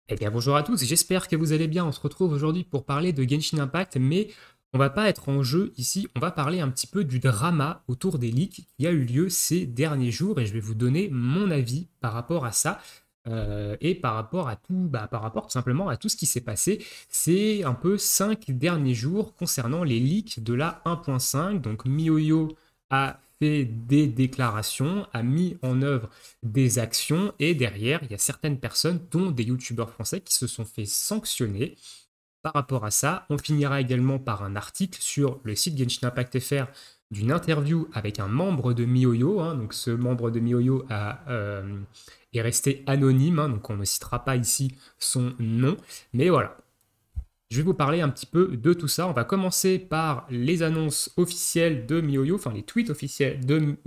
Eh bien bonjour à tous, j'espère que vous allez bien. On se retrouve aujourd'hui pour parler de Genshin Impact, mais on va pas être en jeu ici, on va parler un petit peu du drama autour des leaks qui a eu lieu ces derniers jours et je vais vous donner mon avis par rapport à ça et par rapport à tout, par rapport tout simplement à tout ce qui s'est passé ces un peu 5 derniers jours concernant les leaks de la 1.5. Donc MiHoYo a fait des déclarations, a mis en œuvre des actions et derrière, il y a certaines personnes, dont des youtubeurs français, qui se sont fait sanctionner par rapport à ça. On finira également par un article sur le site Genshin Impact FR d'une interview avec un membre de MiHoYo. Donc ce membre de MiHoYo est resté anonyme, donc on ne citera pas ici son nom. Mais voilà, je vais vous parler un petit peu de tout ça. On va commencer par les annonces officielles de MiHoYo, enfin les tweets officiels de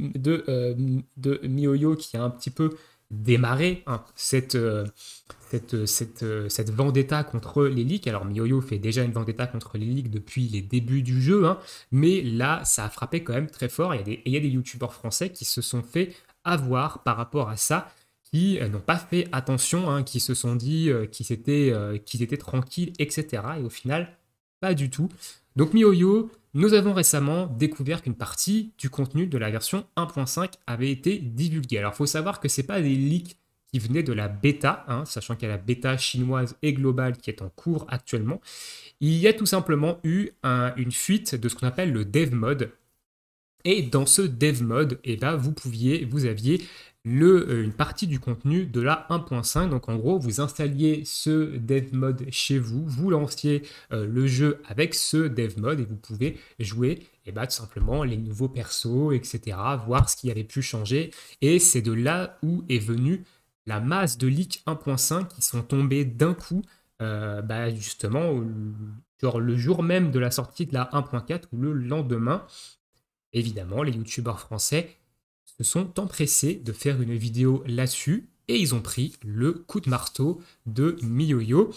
MiHoYo qui a un petit peu démarré cette vendetta contre les leaks. Alors MiHoYo fait déjà une vendetta contre les leaks depuis les débuts du jeu, mais là ça a frappé quand même très fort. Il y a des youtubeurs français qui se sont fait avoir par rapport à ça, qui n'ont pas fait attention, qui se sont dit qu'ils étaient tranquilles, etc. Et au final, pas du tout. Donc MiHoYo, nous avons récemment découvert qu'une partie du contenu de la version 1.5 avait été divulguée. Alors il faut savoir que ce n'est pas des leaks qui venaient de la bêta, sachant qu'il y a la bêta chinoise et globale qui est en cours actuellement. Il y a tout simplement eu une fuite de ce qu'on appelle le dev mode. Et dans ce dev mode, vous aviez une partie du contenu de la 1.5. Donc en gros, vous installiez ce dev mode chez vous, vous lanciez le jeu avec ce dev mode et vous pouvez jouer tout simplement les nouveaux persos, etc., voir ce qui avait pu changer. Et c'est de là où est venue la masse de leaks 1.5 qui sont tombés d'un coup, justement, genre le jour même de la sortie de la 1.4 ou le lendemain. Évidemment, les youtubeurs français se sont empressés de faire une vidéo là-dessus et ils ont pris le coup de marteau de MiHoYo.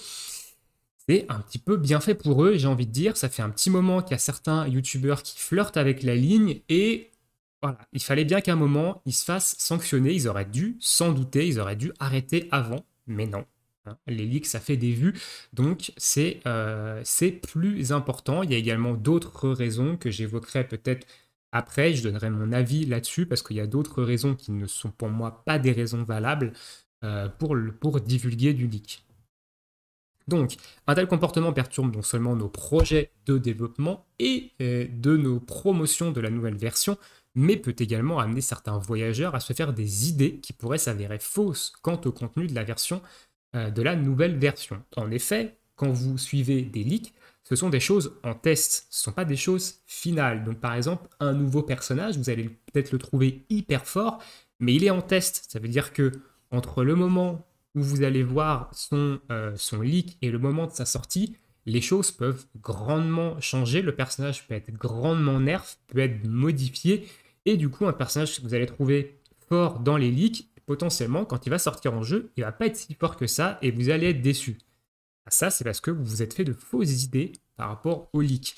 C'est un petit peu bien fait pour eux, j'ai envie de dire. Ça fait un petit moment qu'il y a certains youtubeurs qui flirtent avec la ligne et voilà, il fallait bien qu'à un moment ils se fassent sanctionner. Ils auraient dû s'en douter, ils auraient dû arrêter avant, mais non. Les leaks, ça fait des vues, donc c'est plus important. Il y a également d'autres raisons que j'évoquerai peut-être après. Je donnerai mon avis là-dessus parce qu'il y a d'autres raisons qui ne sont pour moi pas des raisons valables pour divulguer du leak. Donc, un tel comportement perturbe non seulement nos projets de développement et de nos promotions de la nouvelle version, mais peut également amener certains voyageurs à se faire des idées qui pourraient s'avérer fausses quant au contenu de la version de la nouvelle version. En effet, quand vous suivez des leaks, ce sont des choses en test, ce ne sont pas des choses finales. Donc par exemple, un nouveau personnage, vous allez peut-être le trouver hyper fort, mais il est en test. Ça veut dire que entre le moment où vous allez voir son leak et le moment de sa sortie, les choses peuvent grandement changer, le personnage peut être grandement nerf, peut être modifié, et du coup un personnage que vous allez trouver fort dans les leaks, potentiellement quand il va sortir en jeu, il va pas être si fort que ça, et vous allez être déçu. Ça, c'est parce que vous vous êtes fait de fausses idées par rapport aux leaks.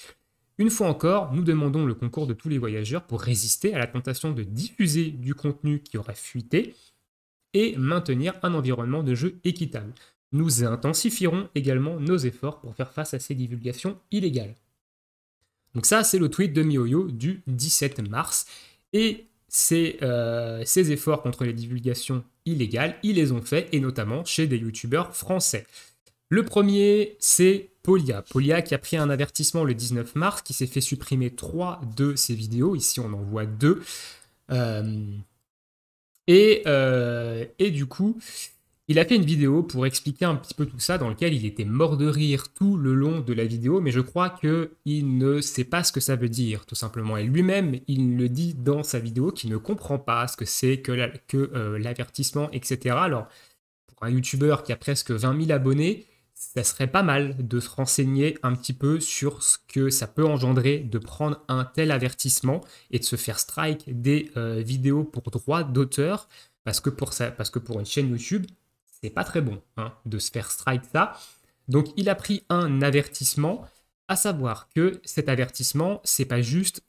Une fois encore, nous demandons le concours de tous les voyageurs pour résister à la tentation de diffuser du contenu qui aurait fuité, et maintenir un environnement de jeu équitable. Nous intensifierons également nos efforts pour faire face à ces divulgations illégales. Donc ça, c'est le tweet de MiHoYo du 17 mars. Et ces efforts contre les divulgations illégales, ils les ont faits, et notamment chez des youtubeurs français. Le premier, c'est Polia. Polia qui a pris un avertissement le 19 mars, qui s'est fait supprimer 3 de ses vidéos. Ici, on en voit 2. Et du coup, il a fait une vidéo pour expliquer un petit peu tout ça, dans lequel il était mort de rire tout le long de la vidéo, mais je crois qu'il ne sait pas ce que ça veut dire, tout simplement. Et lui-même, il le dit dans sa vidéo qu'il ne comprend pas ce que c'est que l'avertissement, etc. Alors, pour un youtubeur qui a presque 20 000 abonnés, ça serait pas mal de se renseigner un petit peu sur ce que ça peut engendrer de prendre un tel avertissement et de se faire strike des vidéos pour droit d'auteur, parce que pour une chaîne YouTube, c'est pas très bon de se faire strike ça. Donc il a pris un avertissement, à savoir que cet avertissement, c'est pas juste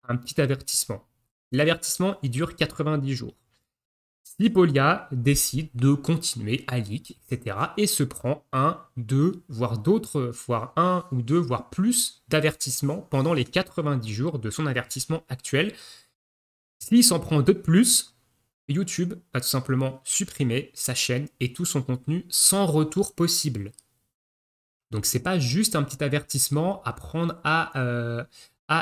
un petit avertissement. L'avertissement, il dure 90 jours. Si Polia décide de continuer à leak, etc., et se prend un, deux, voire d'autres, voire un ou deux, voire plus d'avertissements pendant les 90 jours de son avertissement actuel, s'il s'en prend deux de plus, YouTube va tout simplement supprimer sa chaîne et tout son contenu sans retour possible. Donc c'est pas juste un petit avertissement à prendre à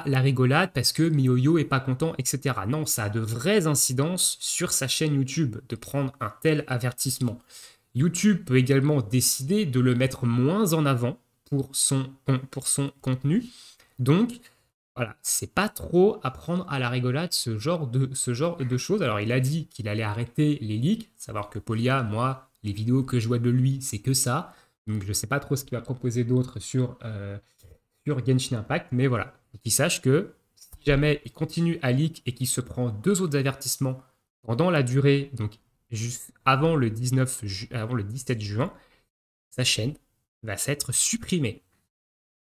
la rigolade parce que MiYoYo est pas content, etc. Non, ça a de vraies incidences sur sa chaîne YouTube de prendre un tel avertissement. YouTube peut également décider de le mettre moins en avant pour son contenu. Donc, voilà, c'est pas trop à prendre à la rigolade ce genre de choses. Alors, il a dit qu'il allait arrêter les leaks, savoir que Polia, moi, les vidéos que je vois de lui, c'est que ça. Donc, je sais pas trop ce qu'il va proposer d'autre sur Genshin Impact, mais voilà, qu'il sache que si jamais il continue à leak et qu'il se prend deux autres avertissements pendant la durée, donc juste avant le 17 juin, sa chaîne va s'être supprimée.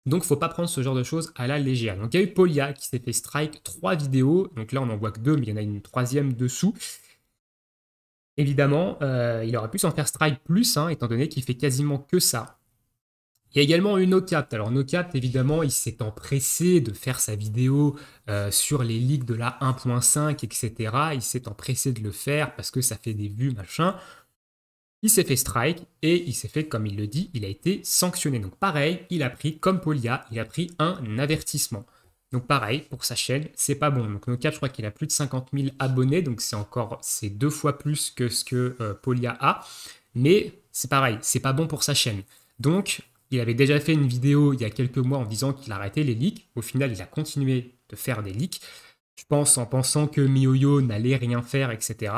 Donc, faut pas prendre ce genre de choses à la légère. Donc, il y a eu Polia qui s'est fait strike 3 vidéos. Donc là, on n'en voit que 2, mais il y en a une troisième dessous. Évidemment, il aurait pu s'en faire strike plus, hein, étant donné qu'il fait quasiment que ça. Il y a également eu NoCapt. Alors NoCapt, évidemment, il s'est empressé de faire sa vidéo sur les leaks de la 1.5, etc. Il s'est empressé de le faire parce que ça fait des vues, machin. Il s'est fait strike et il s'est fait, comme il le dit, il a été sanctionné. Donc pareil, il a pris, comme Polia, il a pris un avertissement. Donc pareil, pour sa chaîne, c'est pas bon. Donc NoCap, je crois qu'il a plus de 50 000 abonnés, donc c'est deux fois plus que ce que Polia a. Mais c'est pareil, c'est pas bon pour sa chaîne. Donc il avait déjà fait une vidéo il y a quelques mois en disant qu'il arrêtait les leaks. Au final, il a continué de faire des leaks. Je pense en pensant que MiYoYo n'allait rien faire, etc.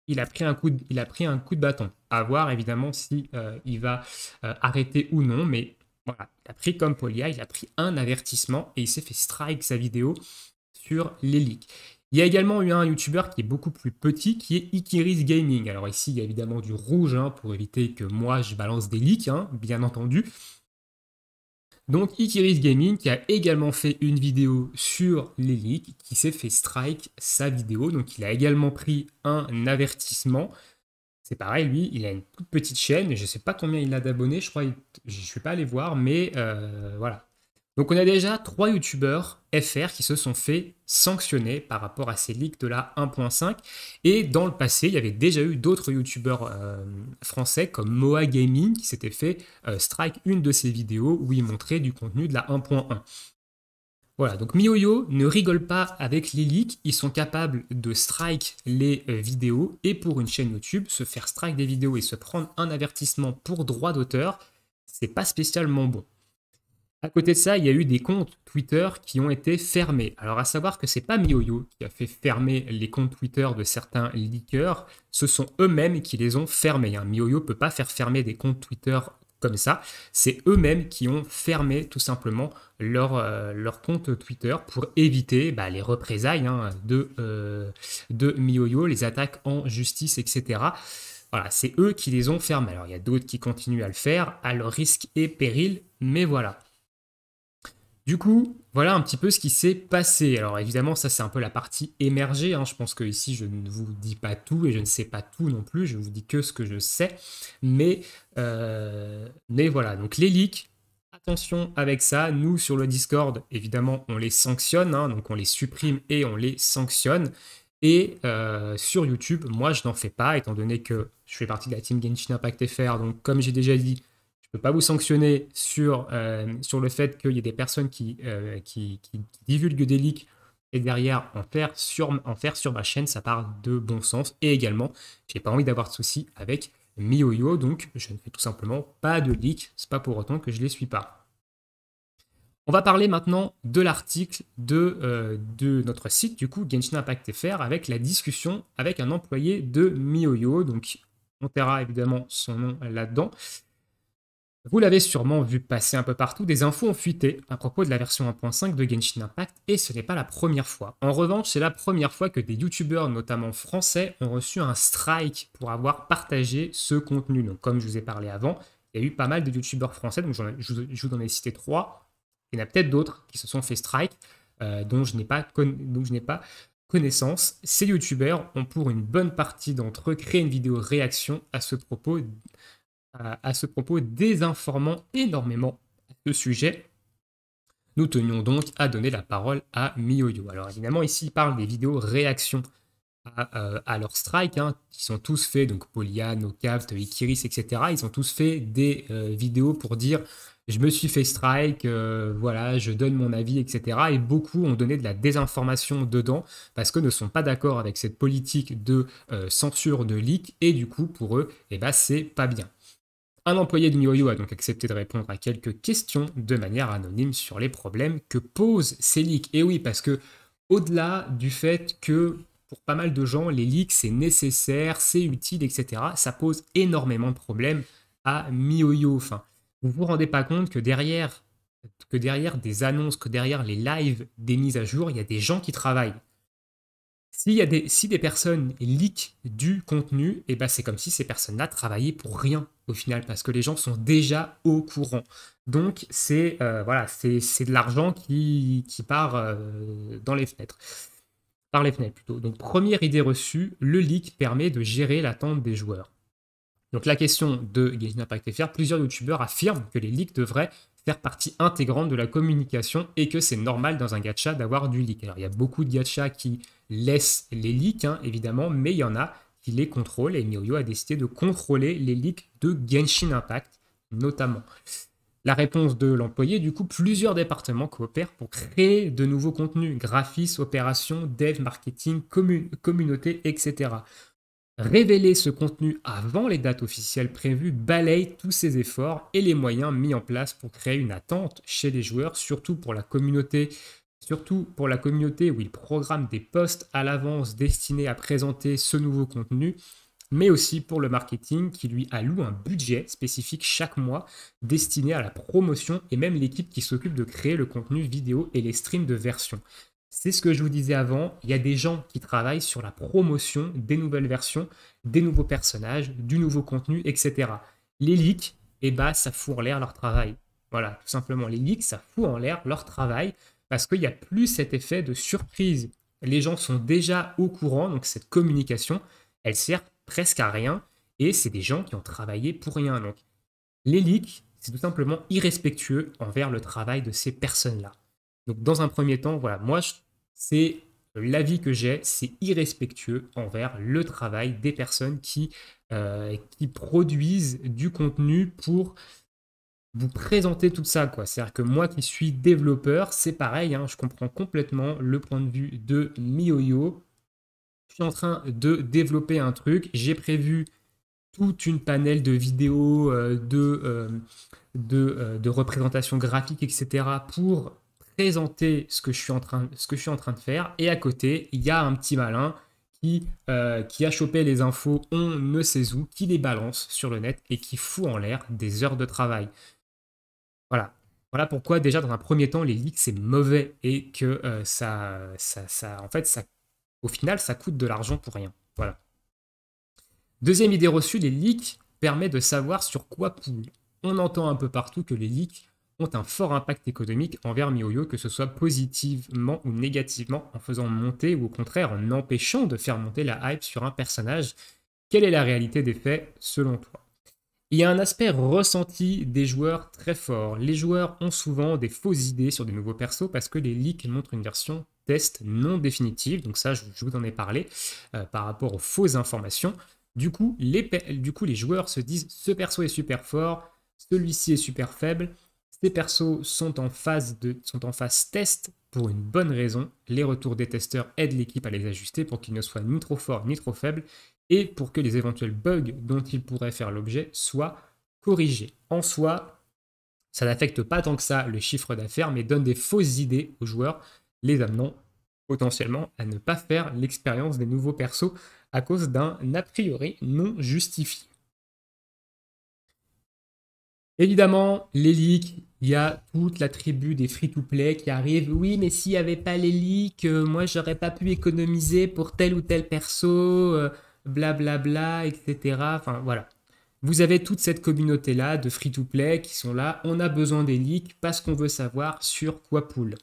Il a pris un coup de bâton. À voir évidemment si il va arrêter ou non, mais voilà, il a pris comme Polia, il a pris un avertissement et il s'est fait strike sa vidéo sur les leaks. Il y a également eu un YouTuber qui est beaucoup plus petit, qui est Ikiris Gaming. Alors ici, il y a évidemment du rouge hein, pour éviter que moi je balance des leaks, hein, bien entendu. Donc Ikiris Gaming qui a également fait une vidéo sur les leaks, qui s'est fait strike sa vidéo, donc il a également pris un avertissement. C'est pareil, lui, il a une toute petite chaîne, je ne sais pas combien il a d'abonnés, je crois, je ne suis pas allé voir, mais voilà. Donc on a déjà 3 youtubeurs FR qui se sont fait sanctionner par rapport à ces leaks de la 1.5. Et dans le passé, il y avait déjà eu d'autres youtubeurs français comme Moa Gaming qui s'était fait strike une de ses vidéos où il montrait du contenu de la 1.1. Voilà, donc MiYoYo ne rigole pas avec les leaks, ils sont capables de strike les vidéos et pour une chaîne YouTube, se faire strike des vidéos et se prendre un avertissement pour droit d'auteur, c'est pas spécialement bon. À côté de ça, il y a eu des comptes Twitter qui ont été fermés. Alors à savoir que c'est pas MiYoYo qui a fait fermer les comptes Twitter de certains leakers, ce sont eux-mêmes qui les ont fermés. Hein. MiYoYo peut pas faire fermer des comptes Twitter comme ça, c'est eux-mêmes qui ont fermé tout simplement leur compte Twitter pour éviter les représailles hein, de MiYoYo, les attaques en justice, etc. Voilà, c'est eux qui les ont fermés. Alors il y a d'autres qui continuent à le faire à leur risque et péril, mais voilà. Du coup, voilà un petit peu ce qui s'est passé. Alors évidemment, ça c'est un peu la partie émergée. Hein. Je pense que ici, je ne vous dis pas tout et je ne sais pas tout non plus. Je vous dis que ce que je sais. Mais voilà, donc les leaks, attention avec ça. Nous, sur le Discord, évidemment, on les sanctionne. Hein. Donc on les supprime et on les sanctionne. Et sur YouTube, moi, je n'en fais pas, étant donné que je fais partie de la team Genshin Impact FR. Donc comme j'ai déjà dit, je ne peux pas vous sanctionner sur le fait qu'il y ait des personnes qui divulguent des leaks et derrière en faire sur ma chaîne, ça part de bon sens. Et également, j'ai pas envie d'avoir de soucis avec MiYoYo, donc je ne fais tout simplement pas de leaks. C'est pas pour autant que je les suis pas. On va parler maintenant de l'article de notre site, du coup, Genshin Impact FR, avec la discussion avec un employé de MiYoYo. Donc, on verra évidemment son nom là-dedans. Vous l'avez sûrement vu passer un peu partout, des infos ont fuité à propos de la version 1.5 de Genshin Impact, et ce n'est pas la première fois. En revanche, c'est la première fois que des youtubeurs, notamment français, ont reçu un strike pour avoir partagé ce contenu. Donc comme je vous ai parlé avant, il y a eu pas mal de youtubeurs français, donc je vous en ai cité 3. Il y en a peut-être d'autres qui se sont fait strike, dont je n'ai pas connaissance, ces youtubeurs ont pour une bonne partie d'entre eux créé une vidéo réaction à ce propos désinformant énormément à ce sujet. Nous tenions donc à donner la parole à MiYoYo. Alors évidemment, ici, il parle des vidéos réactions à leur strike, hein, qui sont tous faits, donc Polia, Nocaft, Ikiris, etc. Ils ont tous fait des vidéos pour dire je me suis fait strike, voilà, je donne mon avis, etc. Et beaucoup ont donné de la désinformation dedans parce que ne sont pas d'accord avec cette politique de censure de leak et du coup, pour eux, eh ben, c'est pas bien. Un employé de MiYoYo a donc accepté de répondre à quelques questions de manière anonyme sur les problèmes que posent ces leaks. Et oui, parce que au-delà du fait que pour pas mal de gens, les leaks c'est nécessaire, c'est utile, etc., ça pose énormément de problèmes à MiYoYo. Enfin, vous vous rendez pas compte que derrière des annonces, que derrière les lives des mises à jour, il y a des gens qui travaillent. Si des personnes leak du contenu, et ben c'est comme si ces personnes-là travaillaient pour rien au final, parce que les gens sont déjà au courant. Donc c'est voilà, c'est de l'argent qui part dans les fenêtres. Par les fenêtres plutôt. Donc première idée reçue, le leak permet de gérer l'attente des joueurs. Donc la question de Genshin Impact FR, plusieurs youtubeurs affirment que les leaks devraient faire partie intégrante de la communication et que c'est normal dans un gacha d'avoir du leak. Alors il y a beaucoup de gachas qui laissent les leaks, hein, évidemment, mais il y en a qui les contrôlent et MiYoYo a décidé de contrôler les leaks de Genshin Impact notamment. La réponse de l'employé, du coup, plusieurs départements coopèrent pour créer de nouveaux contenus, graphisme, opération, dev, marketing, communauté, etc. Révéler ce contenu avant les dates officielles prévues balaye tous ces efforts et les moyens mis en place pour créer une attente chez les joueurs, surtout pour la communauté où ils programment des posts à l'avance destinés à présenter ce nouveau contenu, mais aussi pour le marketing qui lui alloue un budget spécifique chaque mois destiné à la promotion et même l'équipe qui s'occupe de créer le contenu vidéo et les streams de version. C'est ce que je vous disais avant, il y a des gens qui travaillent sur la promotion des nouvelles versions, des nouveaux personnages, du nouveau contenu, etc. Les leaks, eh ben, ça fout en l'air leur travail. Voilà, tout simplement, les leaks, ça fout en l'air leur travail parce qu'il n'y a plus cet effet de surprise. Les gens sont déjà au courant, donc cette communication, elle sert presque à rien et c'est des gens qui ont travaillé pour rien. Donc, les leaks, c'est tout simplement irrespectueux envers le travail de ces personnes-là. Donc, dans un premier temps, voilà, moi, c'est l'avis que j'ai, c'est irrespectueux envers le travail des personnes qui produisent du contenu pour vous présenter tout ça, quoi. C'est-à-dire que moi qui suis développeur, c'est pareil, hein, je comprends complètement le point de vue de MiYoYo. Je suis en train de développer un truc, j'ai prévu toute une panel de vidéos, de représentations graphiques, etc. pour présenter ce que je suis en train de faire. Et à côté, il y a un petit malin qui a chopé les infos, on ne sait où, qui les balance sur le net et qui fout en l'air des heures de travail. Voilà. Voilà pourquoi déjà dans un premier temps les leaks c'est mauvais et que en fait au final ça coûte de l'argent pour rien. Voilà. Deuxième idée reçue, les leaks permettent de savoir sur quoi poule. On entend un peu partout que les leaks ont un fort impact économique envers MiYoYo, que ce soit positivement ou négativement, en faisant monter ou au contraire en empêchant de faire monter la hype sur un personnage. Quelle est la réalité des faits selon toi? Il y a un aspect ressenti des joueurs très fort. Les joueurs ont souvent des fausses idées sur des nouveaux persos parce que les leaks montrent une version test non définitive. Donc ça, je vous en ai parlé par rapport aux fausses informations. Du coup, les joueurs se disent ce perso est super fort, celui-ci est super faible. Ces persos sont en phase test pour une bonne raison. Les retours des testeurs aident l'équipe à les ajuster pour qu'ils ne soient ni trop forts ni trop faibles et pour que les éventuels bugs dont ils pourraient faire l'objet soient corrigés. En soi, ça n'affecte pas tant que ça le chiffre d'affaires, mais donne des fausses idées aux joueurs, les amenant potentiellement à ne pas faire l'expérience des nouveaux persos à cause d'un a priori non justifié. Évidemment, les leaks, il y a toute la tribu des free-to-play qui arrive. Oui, mais s'il n'y avait pas les leaks, moi, j'aurais pas pu économiser pour tel ou tel perso, blablabla, etc. Enfin, voilà. Vous avez toute cette communauté-là de free-to-play qui sont là. On a besoin des leaks parce qu'on veut savoir sur quoi poule.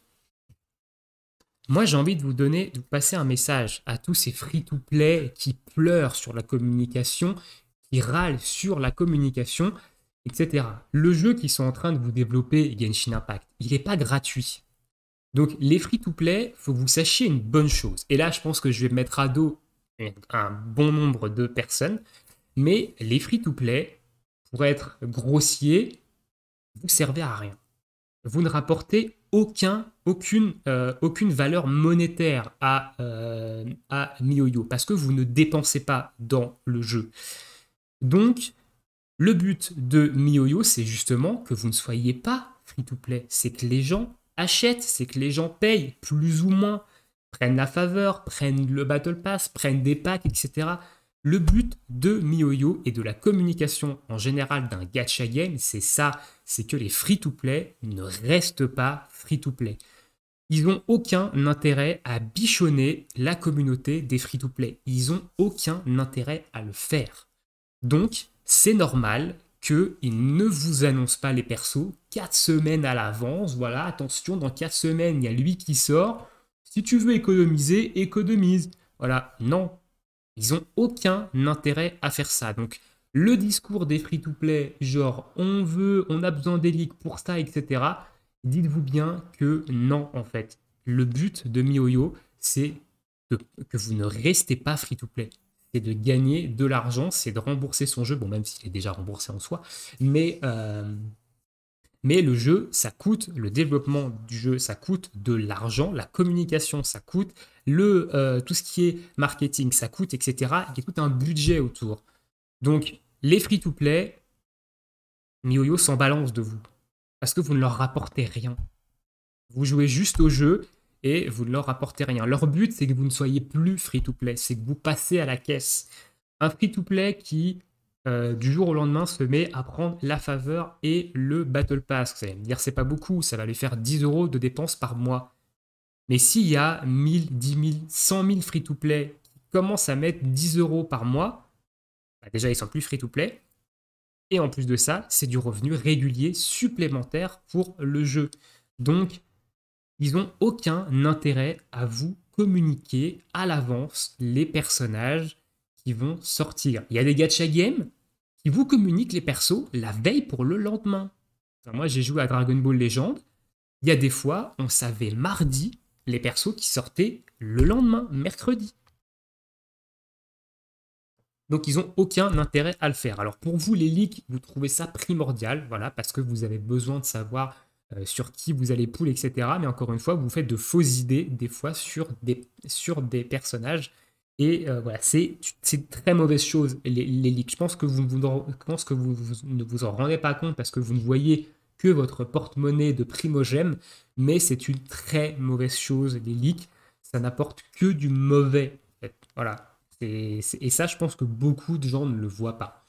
moi, j'ai envie de vous passer un message à tous ces free-to-play qui pleurent sur la communication, qui râlent sur la communication, etc. Le jeu qu'ils sont en train de vous développer, Genshin Impact, il n'est pas gratuit. Donc, les free-to-play, il faut que vous sachiez une bonne chose. Et là, je pense que je vais mettre à dos un bon nombre de personnes. Mais les free-to-play, pour être grossier, vous servez à rien. Vous ne rapportez aucune valeur monétaire à MiYoYo parce que vous ne dépensez pas dans le jeu. Donc, le but de MiYoYo, c'est justement que vous ne soyez pas free-to-play. C'est que les gens achètent, c'est que les gens payent plus ou moins, prennent la faveur, prennent le Battle Pass, prennent des packs, etc. Le but de MiYoYo et de la communication en général d'un gacha game, c'est ça, c'est que les free-to-play ne restent pas free-to-play. Ils n'ont aucun intérêt à bichonner la communauté des free-to-play. Ils n'ont aucun intérêt à le faire. Donc, c'est normal qu'ils ne vous annoncent pas les persos 4 semaines à l'avance. Voilà, attention, dans 4 semaines, il y a lui qui sort. Si tu veux économiser, économise. Voilà, non. Ils n'ont aucun intérêt à faire ça. Donc, le discours des free-to-play, genre on a besoin des leaks pour ça, etc. Dites-vous bien que non, en fait. Le but de MiYoYo, c'est que vous ne restez pas free-to-play. C'est de gagner de l'argent, c'est de rembourser son jeu, bon, même s'il est déjà remboursé en soi, mais le jeu, ça coûte, le développement du jeu, ça coûte de l'argent, la communication, ça coûte, tout ce qui est marketing, ça coûte, etc. Il y a tout un budget autour. Donc, les free-to-play, MiYoYo s'en balance de vous, parce que vous ne leur rapportez rien. Vous jouez juste au jeu et vous ne leur rapportez rien. Leur but, c'est que vous ne soyez plus free-to-play, c'est que vous passez à la caisse. Un free-to-play qui, du jour au lendemain, se met à prendre la faveur et le Battle Pass. Vous allez me dire, c'est pas beaucoup, ça va lui faire 10 € de dépenses par mois. Mais s'il y a 1000, 10 000, 100 000 free-to-play qui commencent à mettre 10 € par mois, bah déjà, ils sont plus free-to-play. Et en plus de ça, c'est du revenu régulier supplémentaire pour le jeu. Donc, ils n'ont aucun intérêt à vous communiquer à l'avance les personnages qui vont sortir. Il y a des gacha games qui vous communiquent les persos la veille pour le lendemain. Enfin, moi, j'ai joué à Dragon Ball Legend. Il y a des fois, on savait mardi les persos qui sortaient le lendemain, mercredi. Donc, ils n'ont aucun intérêt à le faire. Alors, pour vous, les leaks, vous trouvez ça primordial, voilà, parce que vous avez besoin de savoir sur qui vous allez pull, etc. Mais encore une fois, vous faites de fausses idées, des fois, sur des personnages. Et voilà, c'est une très mauvaise chose, les leaks. Je pense que vous ne vous en rendez pas compte parce que vous ne voyez que votre porte-monnaie de primogème, mais c'est une très mauvaise chose, les leaks. Ça n'apporte que du mauvais, en fait. Voilà. Et ça, je pense que beaucoup de gens ne le voient pas.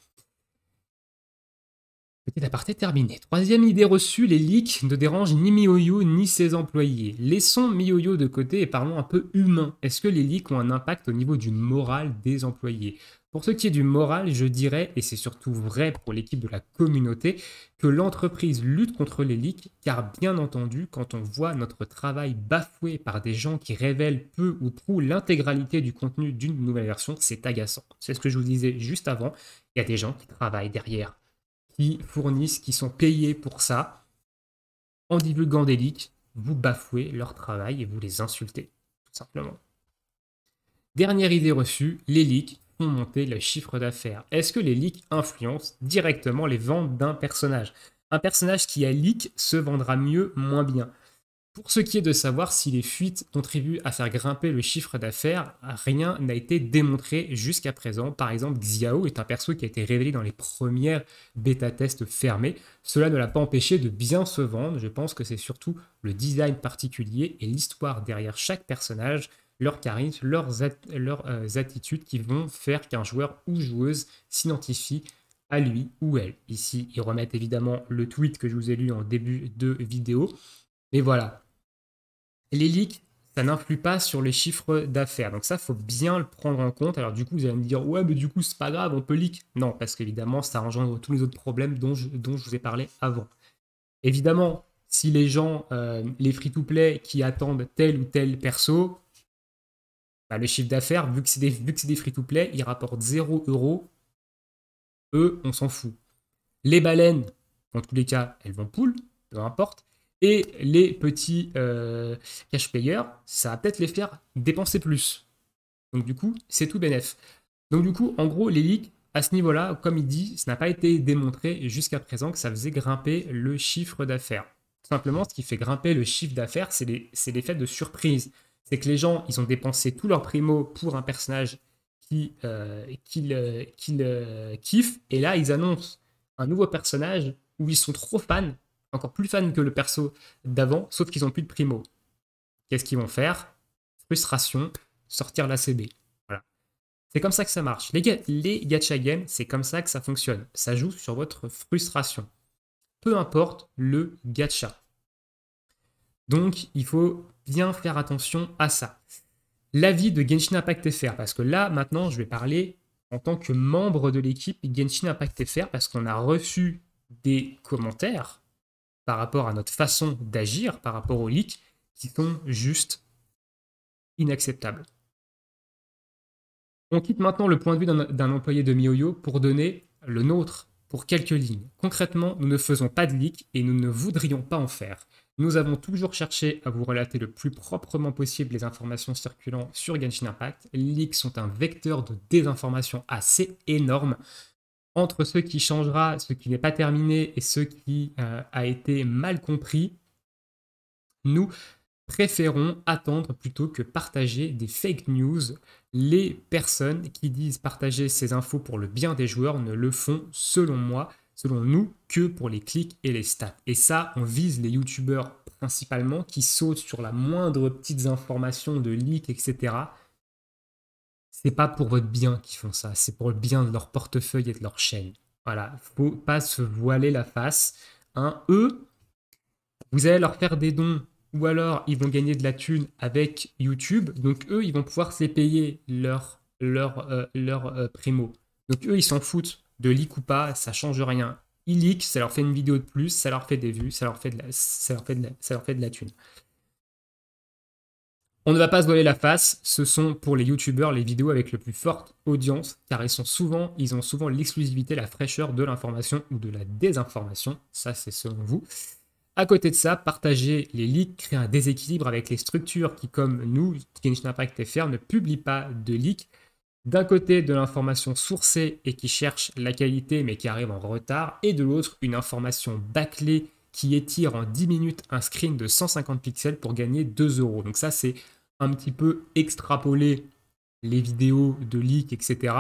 Petit aparté terminé. Troisième idée reçue, les leaks ne dérangent ni MiYoYo ni ses employés. Laissons MiYoYo de côté et parlons un peu humain. Est-ce que les leaks ont un impact au niveau du moral des employés? Pour ce qui est du moral, je dirais, et c'est surtout vrai pour l'équipe de la communauté, que l'entreprise lutte contre les leaks, car bien entendu, quand on voit notre travail bafoué par des gens qui révèlent peu ou prou l'intégralité du contenu d'une nouvelle version, c'est agaçant. C'est ce que je vous disais juste avant, il y a des gens qui travaillent derrière, qui fournissent, qui sont payés pour ça. En divulguant des leaks, vous bafouez leur travail et vous les insultez, tout simplement. Dernière idée reçue, les leaks font monter le chiffre d'affaires. Est-ce que les leaks influencent directement les ventes d'un personnage? Un personnage qui a leak se vendra mieux, moins bien. Pour ce qui est de savoir si les fuites contribuent à faire grimper le chiffre d'affaires, rien n'a été démontré jusqu'à présent. Par exemple, Xiao est un perso qui a été révélé dans les premières bêta-tests fermés. Cela ne l'a pas empêché de bien se vendre. Je pense que c'est surtout le design particulier et l'histoire derrière chaque personnage, leur charisme, leurs attitudes qui vont faire qu'un joueur ou joueuse s'identifie à lui ou elle. Ici, ils remettent évidemment le tweet que je vous ai lu en début de vidéo. Mais voilà, les leaks, ça n'influe pas sur les chiffres d'affaires. Donc ça, il faut bien le prendre en compte. Alors du coup, vous allez me dire, ouais, mais du coup, c'est pas grave, on peut leak. Non, parce qu'évidemment, ça engendre tous les autres problèmes dont je vous ai parlé avant. Évidemment, si les gens, les free-to-play qui attendent tel ou tel perso, bah, le chiffre d'affaires, vu que c'est des free-to-play, ils rapportent 0 €. Eux, on s'en fout. Les baleines, dans tous les cas, elles vont pool, peu importe. Et les petits cash payers, ça va peut-être les faire dépenser plus. Donc du coup, c'est tout bénef. Donc du coup, en gros, les leaks, à ce niveau-là, comme il dit, ça n'a pas été démontré jusqu'à présent que ça faisait grimper le chiffre d'affaires. Tout simplement, ce qui fait grimper le chiffre d'affaires, c'est l'effet de surprise. C'est que les gens, ils ont dépensé tout leur primo pour un personnage qu'ils kiffent, et là, ils annoncent un nouveau personnage où ils sont trop fans, encore plus fans que le perso d'avant, sauf qu'ils n'ont plus de primo. Qu'est-ce qu'ils vont faire? Frustration, sortir la CB. Voilà. C'est comme ça que ça marche. Les gacha games, c'est comme ça que ça fonctionne. Ça joue sur votre frustration. Peu importe le gacha. Donc, il faut bien faire attention à ça. L'avis de Genshin Impact FR, parce que là, maintenant, je vais parler en tant que membre de l'équipe Genshin Impact FR, parce qu'on a reçu des commentaires par rapport à notre façon d'agir, par rapport aux leaks, qui sont juste inacceptables. On quitte maintenant le point de vue d'un employé de MiHoYo pour donner le nôtre pour quelques lignes. Concrètement, nous ne faisons pas de leaks et nous ne voudrions pas en faire. Nous avons toujours cherché à vous relater le plus proprement possible les informations circulant sur Genshin Impact. Les leaks sont un vecteur de désinformation assez énorme. Entre ce qui changera, ce qui n'est pas terminé et ce qui a été mal compris, nous préférons attendre plutôt que partager des fake news. Les personnes qui disent partager ces infos pour le bien des joueurs ne le font, selon moi, selon nous, que pour les clics et les stats. Et ça, on vise les youtubeurs principalement qui sautent sur la moindre petite information de leak, etc. C'est pas pour votre bien qu'ils font ça, c'est pour le bien de leur portefeuille et de leur chaîne. Voilà, faut pas se voiler la face. Hein. Eux, vous allez leur faire des dons ou alors ils vont gagner de la thune avec YouTube. Donc eux, ils vont pouvoir se les payer leur primo. Donc eux, ils s'en foutent de leak ou pas, ça change rien. Ils leak, ça leur fait une vidéo de plus, ça leur fait des vues, ça leur fait de la thune. On ne va pas se voiler la face, ce sont pour les youtubeurs les vidéos avec le plus forte audience, car ils ont souvent l'exclusivité, la fraîcheur de l'information ou de la désinformation. Ça, c'est selon vous. À côté de ça, partager les leaks crée un déséquilibre avec les structures qui, comme nous, Genshin Impact FR, ne publient pas de leaks. D'un côté, de l'information sourcée et qui cherche la qualité mais qui arrive en retard, et de l'autre, une information bâclée qui étire en 10 minutes un screen de 150 pixels pour gagner 2 €. Donc ça, c'est un petit peu extrapoler les vidéos de leaks, etc.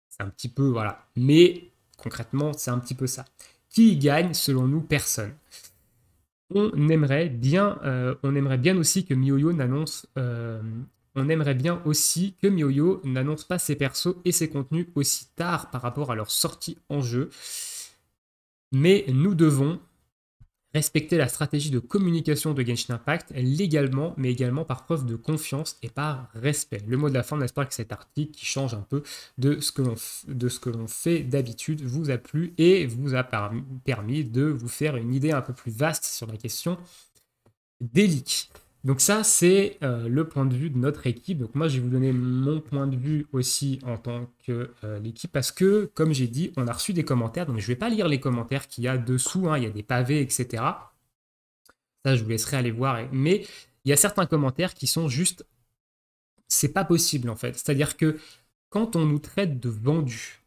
C'est un petit peu, voilà. Mais concrètement, c'est un petit peu ça. Qui y gagne? Selon nous, personne. On aimerait bien aussi que MiHoYo n'annonce pas ses persos et ses contenus aussi tard par rapport à leur sortie en jeu. Mais nous devons respecter la stratégie de communication de Genshin Impact légalement, mais également par preuve de confiance et par respect. Le mot de la fin, on espère que cet article qui change un peu de ce que l'on fait d'habitude vous a plu et vous a permis de vous faire une idée un peu plus vaste sur la question des leaks. Donc ça, c'est le point de vue de notre équipe. Donc moi, je vais vous donner mon point de vue aussi en tant que l'équipe parce que, comme j'ai dit, on a reçu des commentaires. Donc je ne vais pas lire les commentaires qu'il y a dessous. Hein, il y a des pavés, etc. Ça, je vous laisserai aller voir. Mais il y a certains commentaires qui sont juste... C'est pas possible, en fait. C'est-à-dire que quand on nous traite de vendus,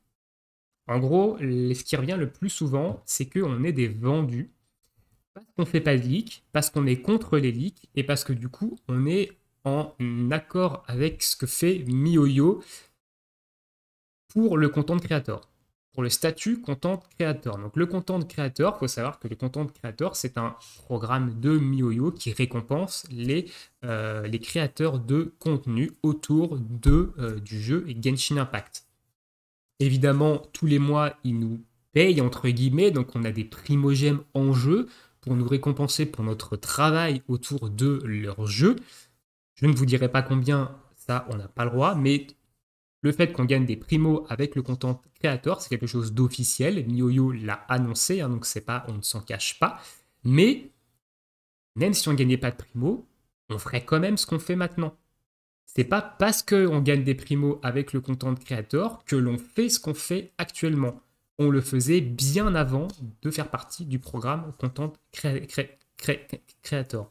en gros, ce qui revient le plus souvent, c'est qu'on est des vendus. Parce qu'on ne fait pas de leaks, parce qu'on est contre les leaks, et parce que du coup, on est en accord avec ce que fait MiHoYo pour le content creator, pour le statut content creator. Donc le content creator, il faut savoir que le content creator, c'est un programme de MiHoYo qui récompense les créateurs de contenu autour du jeu Genshin Impact. Évidemment, tous les mois, ils nous payent, entre guillemets, donc on a des primogèmes en jeu, pour nous récompenser pour notre travail autour de leur jeu. Je ne vous dirai pas combien, ça on n'a pas le droit, mais le fait qu'on gagne des primos avec le content creator, c'est quelque chose d'officiel. MiHoYo l'a annoncé, hein, donc c'est pas, on ne s'en cache pas. Mais même si on ne gagnait pas de primo, on ferait quand même ce qu'on fait maintenant. C'est pas parce qu'on gagne des primos avec le content creator que l'on fait ce qu'on fait actuellement. On le faisait bien avant de faire partie du programme content creator.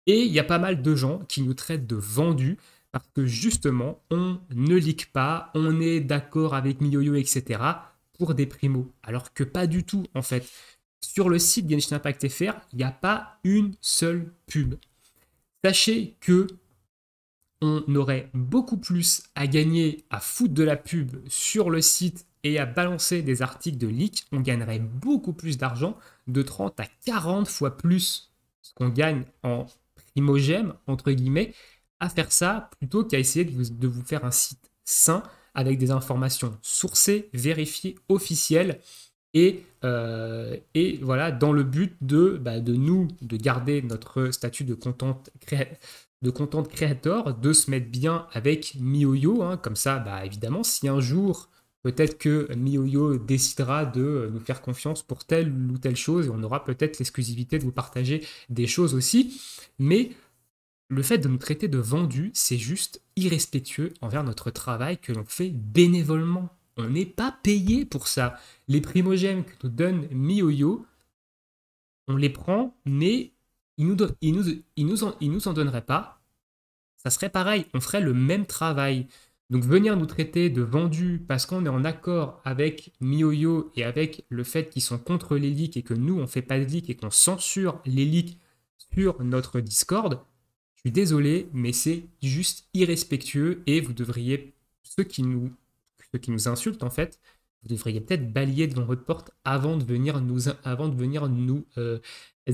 Et il y a pas mal de gens qui nous traitent de vendus parce que justement, on ne leak pas, on est d'accord avec MiYoYo, etc. pour des primos. Alors que pas du tout, en fait. Sur le site Genshin Impact FR, il n'y a pas une seule pub. Sachez que on aurait beaucoup plus à gagner à foutre de la pub sur le site et à balancer des articles de leak. On gagnerait beaucoup plus d'argent, de 30 à 40 fois plus ce qu'on gagne en primogème, entre guillemets, à faire ça plutôt qu'à essayer de vous faire un site sain avec des informations sourcées, vérifiées, officielles et voilà, dans le but de de garder notre statut de content creator, de se mettre bien avec MiYoYo, hein, comme ça, évidemment, si un jour, peut-être que MiYoYo décidera de nous faire confiance pour telle ou telle chose, et on aura peut-être l'exclusivité de vous partager des choses aussi, mais le fait de nous traiter de vendus, c'est juste irrespectueux envers notre travail que l'on fait bénévolement. On n'est pas payé pour ça. Les primogèmes que nous donne MiYoYo, on les prend, mais ils nous en donneraient pas. Ça serait pareil, on ferait le même travail. Donc venir nous traiter de vendus parce qu'on est en accord avec MiYoYo et avec le fait qu'ils sont contre les leaks et que nous, on fait pas de leaks et qu'on censure les leaks sur notre Discord, je suis désolé, mais c'est juste irrespectueux et vous devriez, ceux qui nous insultent en fait, vous devriez peut-être balayer devant votre porte avant de venir nous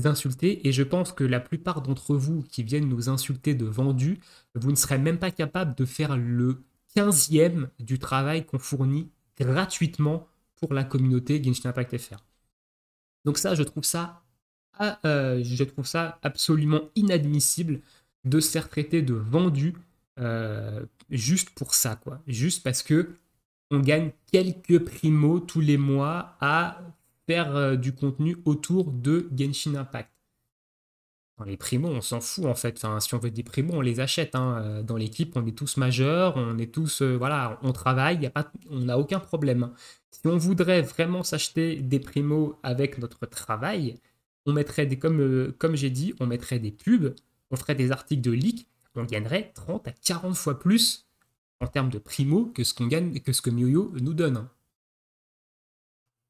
insulter. Et je pense que la plupart d'entre vous qui viennent nous insulter de vendus, vous ne serez même pas capable de faire le 15e du travail qu'on fournit gratuitement pour la communauté Genshin Impact FR. Donc ça, je trouve ça absolument inadmissible de se faire traiter de vendu juste pour ça, quoi. Juste parce que on gagne quelques primos tous les mois à faire du contenu autour de Genshin Impact. Dans les primos, on s'en fout en fait. Enfin, si on veut des primos, on les achète, hein. Dans l'équipe, on est tous majeurs, on est tous, voilà, on travaille, on n'a aucun problème. Si on voudrait vraiment s'acheter des primos avec notre travail, on mettrait comme j'ai dit, on mettrait des pubs, on ferait des articles de leak, on gagnerait 30 à 40 fois plus en termes de primo que ce que MiYoYo nous donne.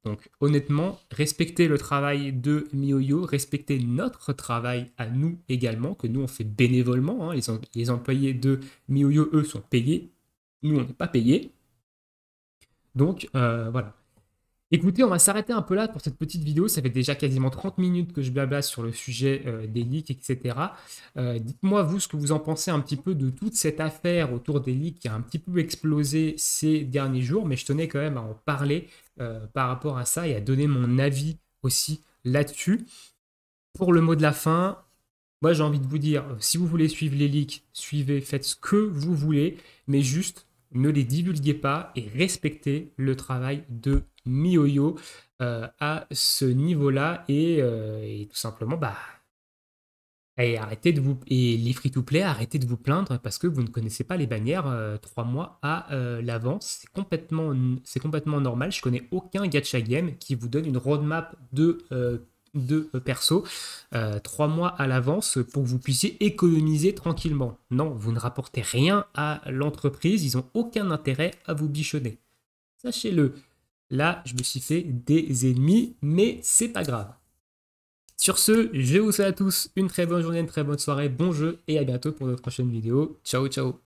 Donc honnêtement, respectez le travail de MiYoYo, respectez notre travail à nous également, que nous on fait bénévolement, hein. Les employés de MiYoYo, eux, sont payés, nous on n'est pas payés. Donc voilà. Écoutez, on va s'arrêter un peu là pour cette petite vidéo. Ça fait déjà quasiment 30 minutes que je blabla sur le sujet des leaks, etc. Dites-moi, vous, ce que vous en pensez un petit peu de toute cette affaire autour des leaks qui a un petit peu explosé ces derniers jours, mais je tenais quand même à en parler par rapport à ça et à donner mon avis aussi là-dessus. Pour le mot de la fin, moi j'ai envie de vous dire, si vous voulez suivre les leaks, suivez, faites ce que vous voulez, mais juste ne les divulguez pas et respectez le travail de MiYoYo à ce niveau-là et tout simplement et les free-to-play, arrêtez de vous plaindre parce que vous ne connaissez pas les bannières 3 mois à l'avance. C'est complètement normal. Je connais aucun gacha game qui vous donne une roadmap de perso 3 mois à l'avance pour que vous puissiez économiser tranquillement. Non, vous ne rapportez rien à l'entreprise, ils n'ont aucun intérêt à vous bichonner. Sachez-le. Là, je me suis fait des ennemis, mais c'est pas grave. Sur ce, je vous souhaite à tous une très bonne journée, une très bonne soirée, bon jeu et à bientôt pour notre prochaine vidéo. Ciao, ciao.